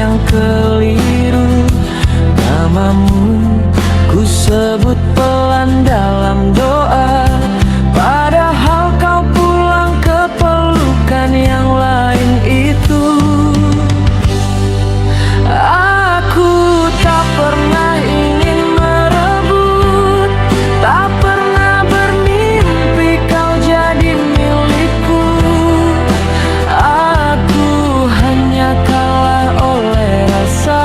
yang keliru. Namamu ku sebut pelan dalam doa, padahal kau pulang ke pelukan yang lain itu. Aku tak pernah ingin merebut, tak pernah bermimpi kau jadi milikku. Aku hanya kalah oleh rasa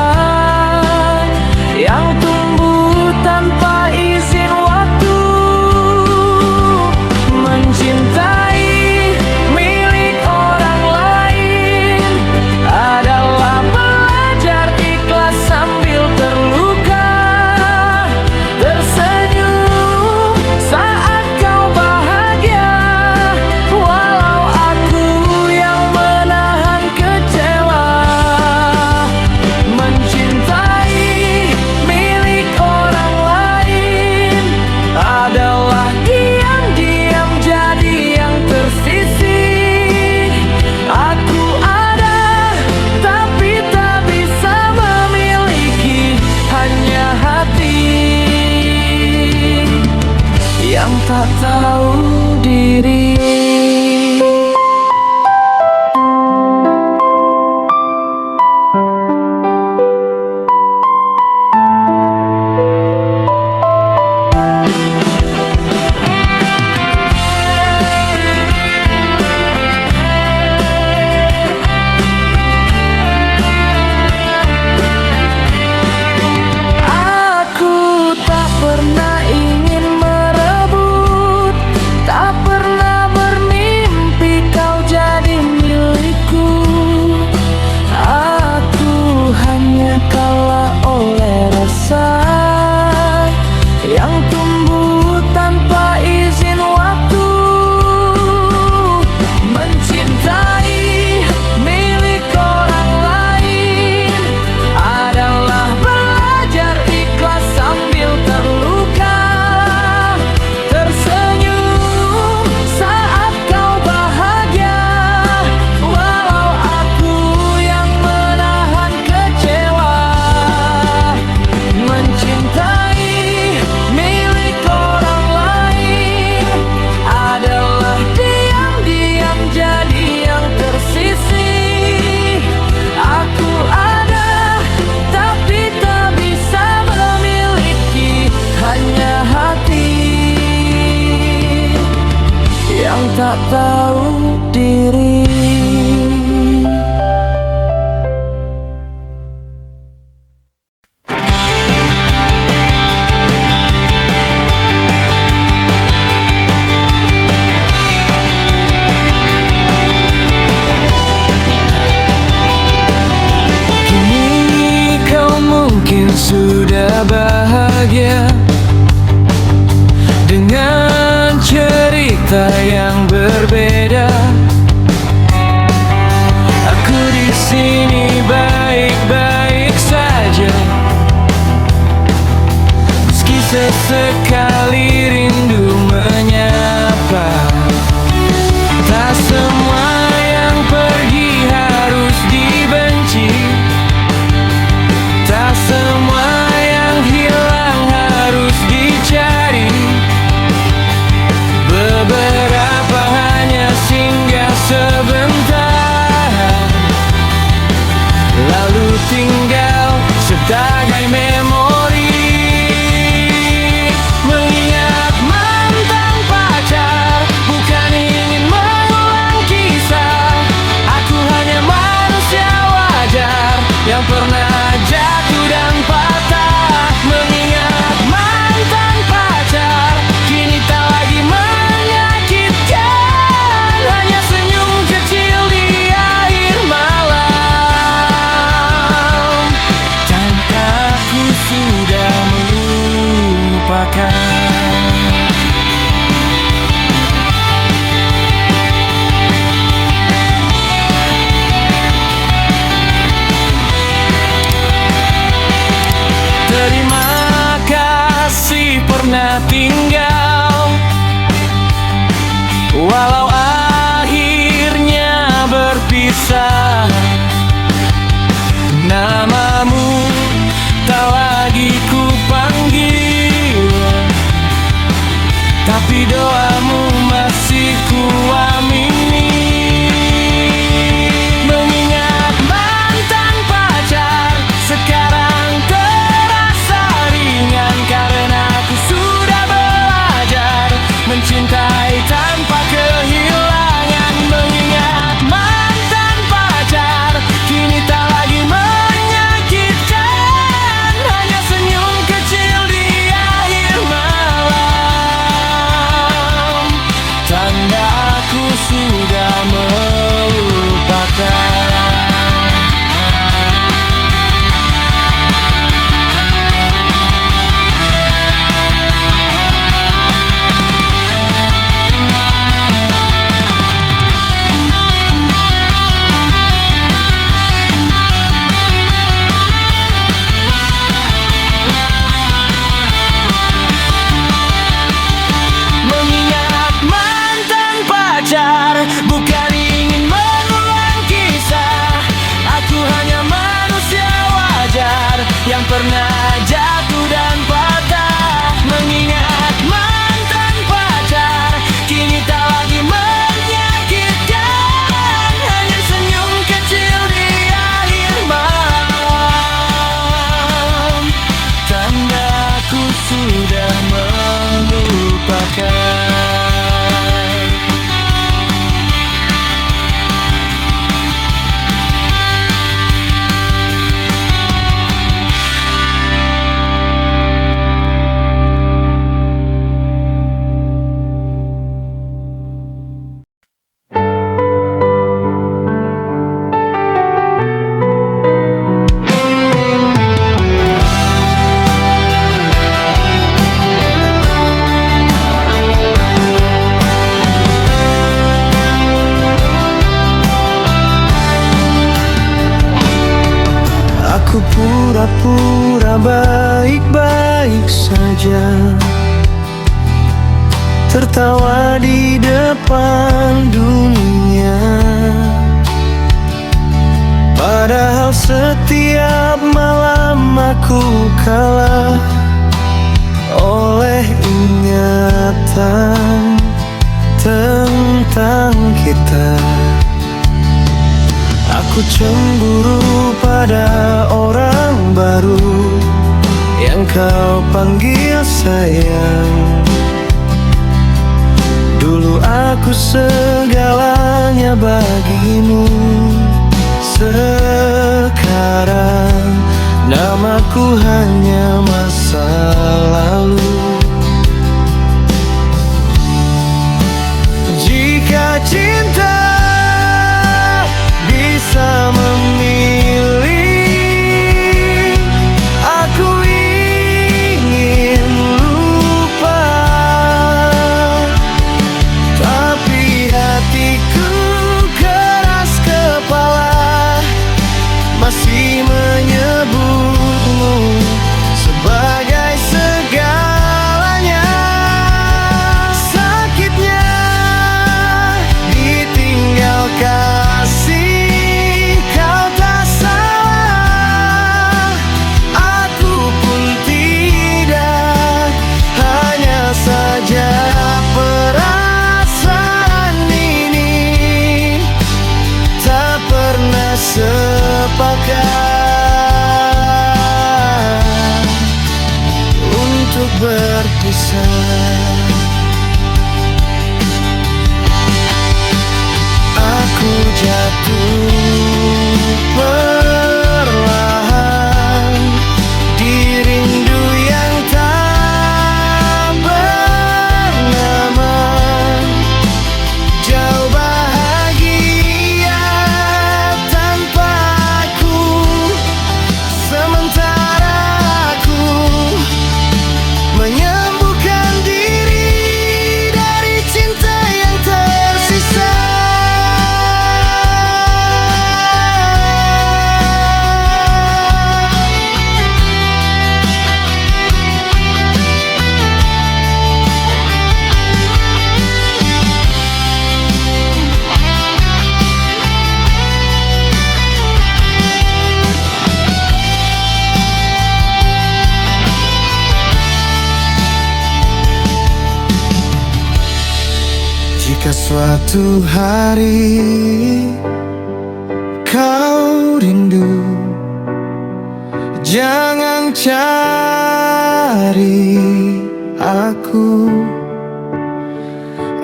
yang tumbuh tanpa izin waktu. Mencintai milik orang lain adalah belajar ikhlas sambil terluka. Tersenyum saat kau bahagia, walau aku yang menahan kecewa. Mencintai milik orang lain adalah diam-diam jadi yang tersisih. Aku ada tapi tak bisa memiliki, hanya hati yang tak tahu diri. Aku tak pernah ingin merebut, tak pernah bermimpi kau jadi milikku. Aku hanya kalah oleh rasa yang tumbuh tanpa izin waktu. Mencintai milik orang lain adalah belajar ikhlas sambil terluka. Tersenyum saat kau bahagia, walau aku yang menahan kecewa. Mencintai milik orang lain adalah diam-diam jadi yang tersisih. Aku ada tapi tak bisa memiliki, hanya hati yang tak tahu diri. Kini kau mungkin sudah bahagia dengan cerita yang berbeda. Aku di sini baik-baik saja, meski sesekali rindu menyapa. Tak semua yang pergi harus dibenci, tak semua yang hilang harus dicari. Beberapa hanya singgah sebentar, lalu tinggal sebagai memori. Mengingat mantan pacar, bukan ingin mengulang kisah. Aku hanya manusia wajar yang pernah jatuh dan patah. Mengingat mantan pacar, kini tak lagi menyakitkan. Hanya senyum kecil di akhir malam, dan aku sudah melupakan. Terima kasih pernah tinggal, walau akhirnya berpisah. Namamu tak lagi ku panggil, tapi doamu masih ku amini. Mengingat mantan pacar sekarang terasa ringan, karena ku sudah belajar mencintai tanpa kehilangan. Mengingat mantan pacar kini tak lagi menyakitkan, hanya senyum kecil di akhir malam, tanda aku sudah melupakan. Mengingat mantan pacar bukan ingin mengulang kisah, aku hanya manusia wajar yang pernah jatuh dan patah. Mengingat mantan pacar kini tak lagi menyakitkan, hanya senyum kecil di akhir malam, tanda aku sudah melupakan. Aku pura-pura baik-baik saja, tertawa di depan dunia, padahal setiap malam aku kalah oleh ingatan tentang kita. Aku cemburu pada orang baru yang kau panggil sayang. Dulu aku segalanya bagimu, sekarang namaku hanya masa lalu. Jika cinta bisa memilih, aku ingin lupa, tapi hatiku keras kepala, masih menyebutmu sebagai segalanya. Sakitnya ditinggal kasih, kau tak salah, aku pun tidak. Hanya saja perasaan ini tak pernah sepakat untuk berpisah. Aku jatuh perlahan di rindu yang tak bernama. Jauh bahagia tanpa aku, sementara aku menyembuhkan diri suatu hari kau rindu, jangan cari aku.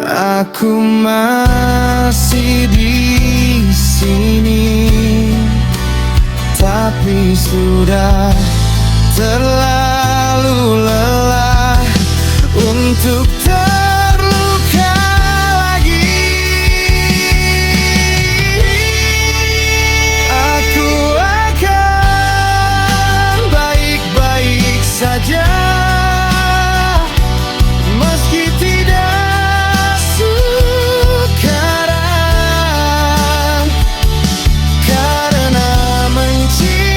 Aku masih di sini, tapi sudah terlalu lelah untuk terluka lagi. Aku akan baik-baik saja, meski tidak sekarang, karena mencintaimu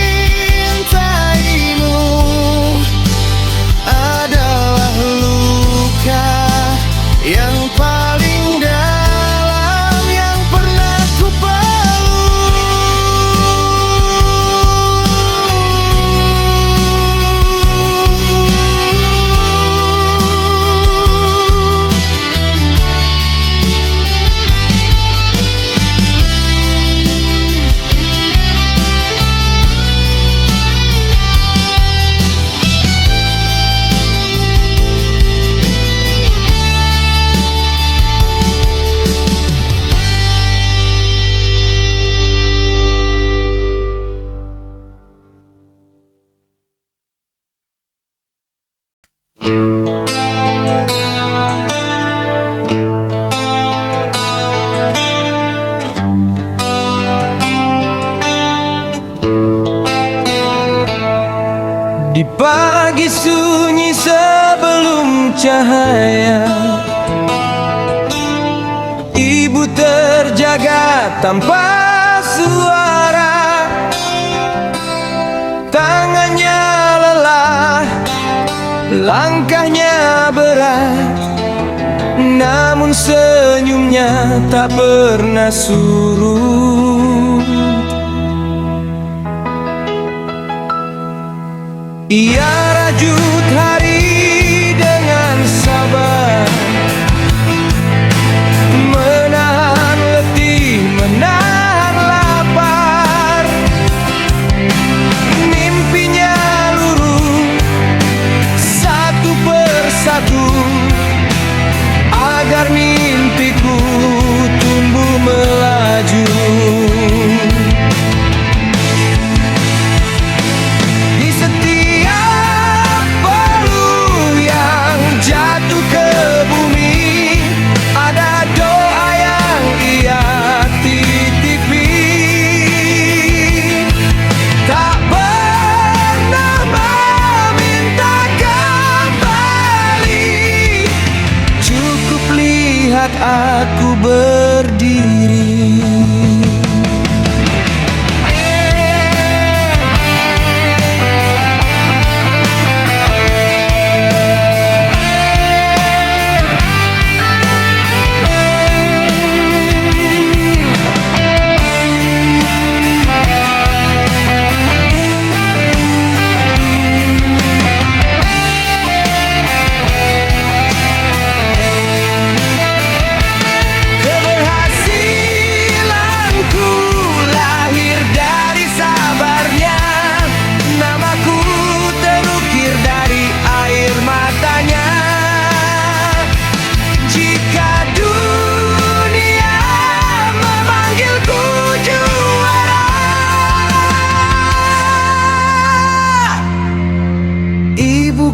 adalah luka yang paling dalam yang pernah ku Di pagi sunyi sebelum cahaya, ibu terjaga tanpa suara. Tangannya lelah, langkahnya berat, namun senyumnya tak pernah surut. Ia rajut hari dengan sabar, menahan letih, menahan lapar. Mimpinya lurus satu persatu, agar mimpiku tumbuh melaju. Aku berdiri.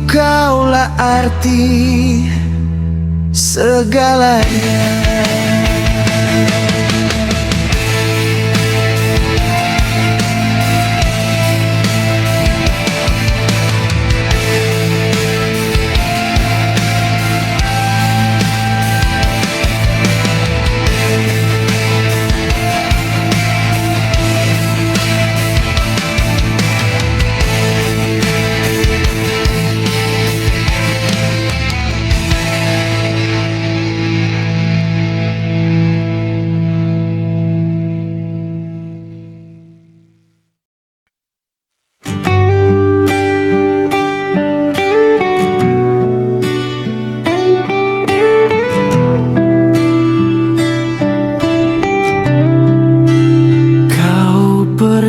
Kaulah arti segalanya.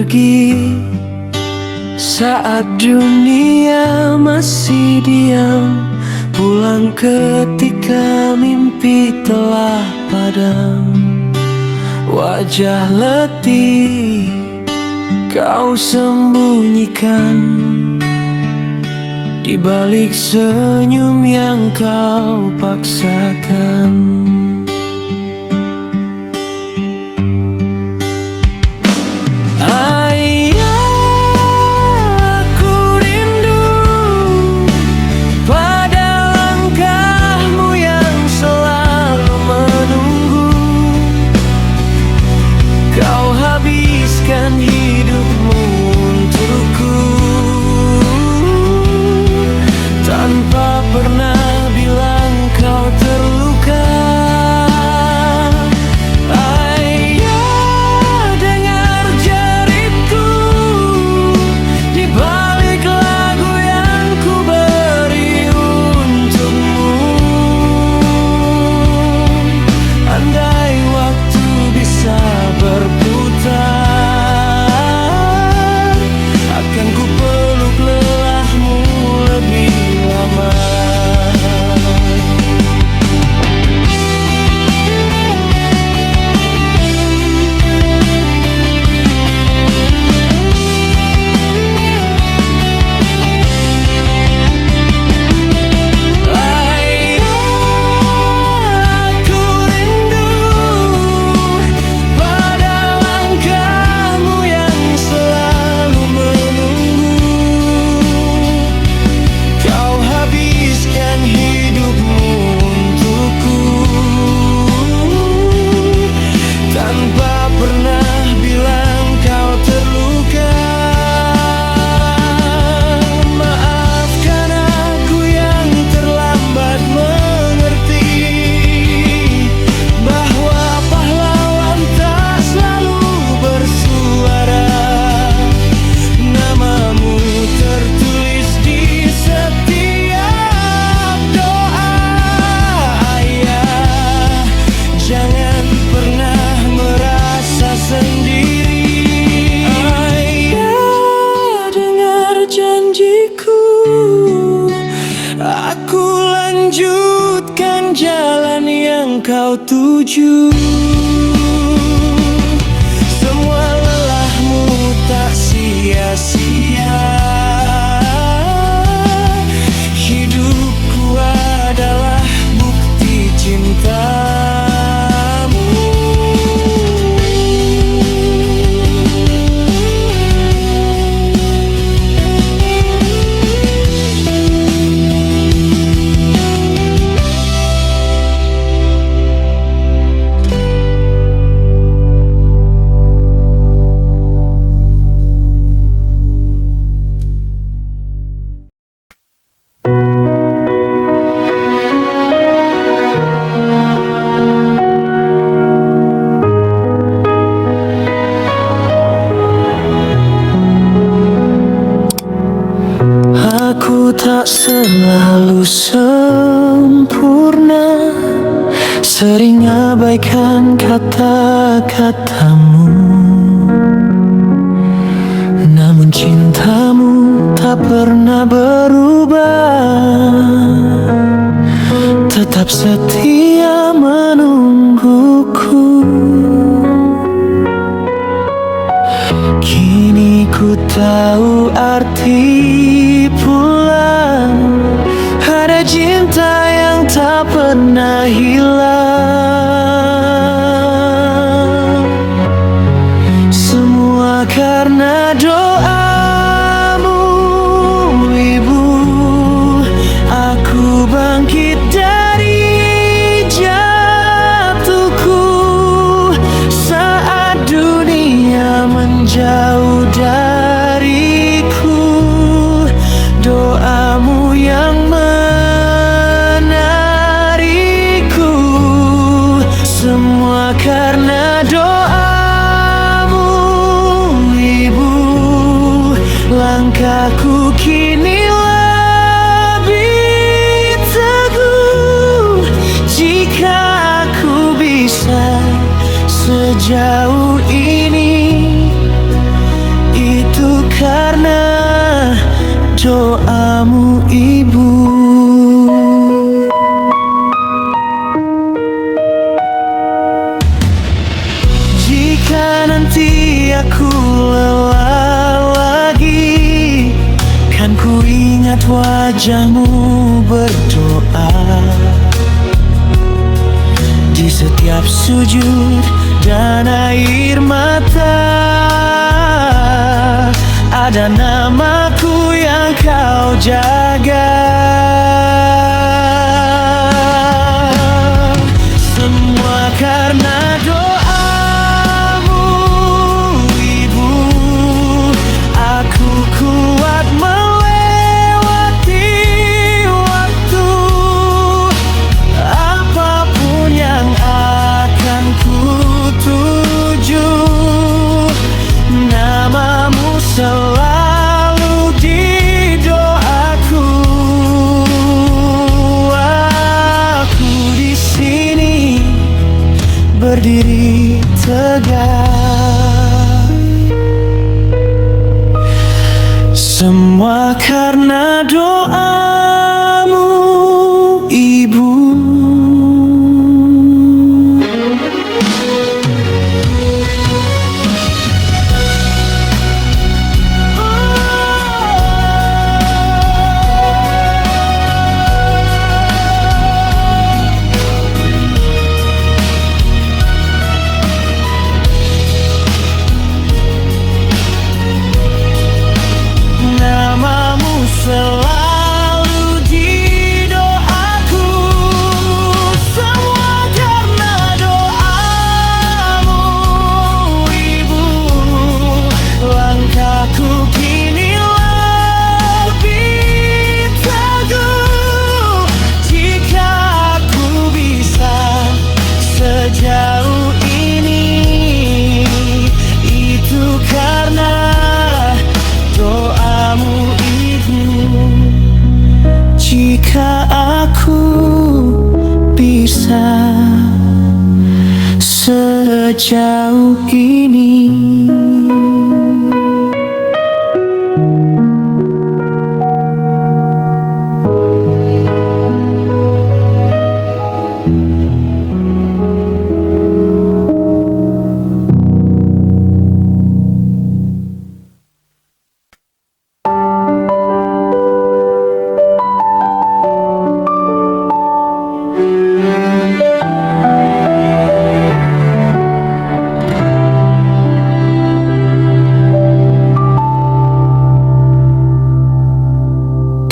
pergi saat dunia masih diam, pulang ketika mimpi telah padam. Wajah letih kau sembunyikan di balik senyum yang kau paksakan. Hidupmu untukku tanpa pernah bilang kau terluka. Ayah, dengar jeritku di balik lagu yang ku beri untukmu. Andai waktu bisa berputar, akan ku peluk lelahmu lebih lama. Aku lanjutkan jalan yang kau tuju. Semua lelahmu tak sia-sia. Hidupku adalah bukti cintamu. Aku tak selalu sempurna, sering abaikan kata-katamu. Namun cintamu tak pernah berubah, tetap setia menungguku. Kini ku tahu arti pulang, ada cinta yang tak pernah hilang. Semua karena doamu, Ibu. Aku bangkit dari jatuhku saat dunia menjauh dariku. Doamu yang menariku, semua karena doamu, Ibu. Langkahku kini lebih teguh. Jika aku bisa sejauh ini, doamu Ibu. Jika nanti aku lelah lagi, kan ku ingat wajahmu berdoa. Di setiap sujud dan air mata, ada namaku yang kau jaga. Semua karena doamu Ibu, aku kuat melewati waktu. Apapun yang akan ku tuju, namamu selalu di doaku. Aku di sini berdiri tegak, semua karena doamu Ibu. Namamu selalu di doaku, semua karena doamu Ibu. Langkahku kini lebih teguh, jika aku bisa sejauh ini, itu karena doamu Ibu. Jika aku bisa sejauh ini.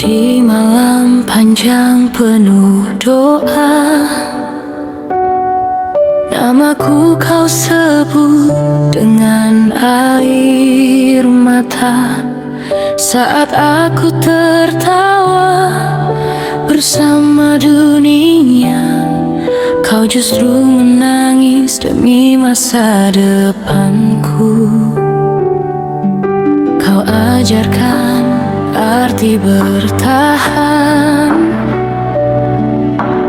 Di malam panjang penuh doa, namaku kau sebut dengan air mata. Saat aku tertawa bersama dunia, kau justru menangis demi masa depanku. Kau ajarkan arti bertahan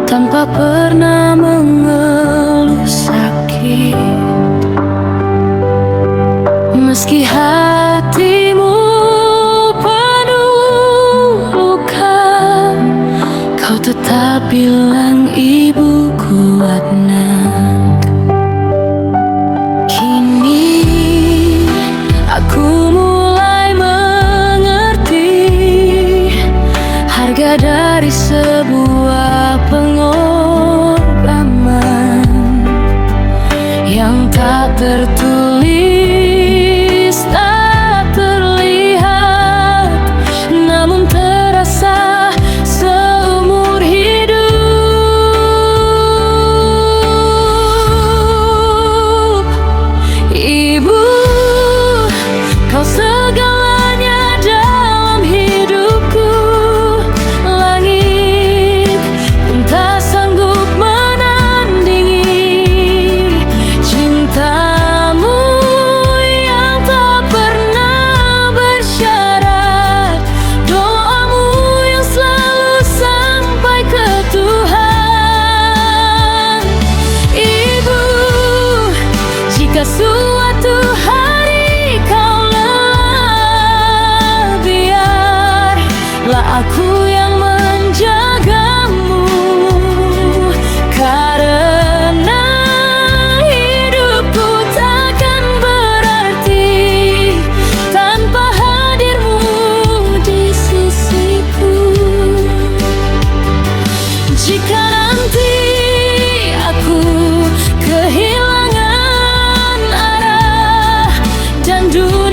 tanpa pernah mengeluh sakit. Meski hatimu penuh luka, kau tetap bilang Ibu kuat nak. Kini aku mulai harga dari sebuah pengorbanan yang tak tertulis, tak terlihat, namun terasa seumur hidup. Ibu, kau segalanya dalam hidupku. Langit pun tak sanggup menandingi cintamu. rindu.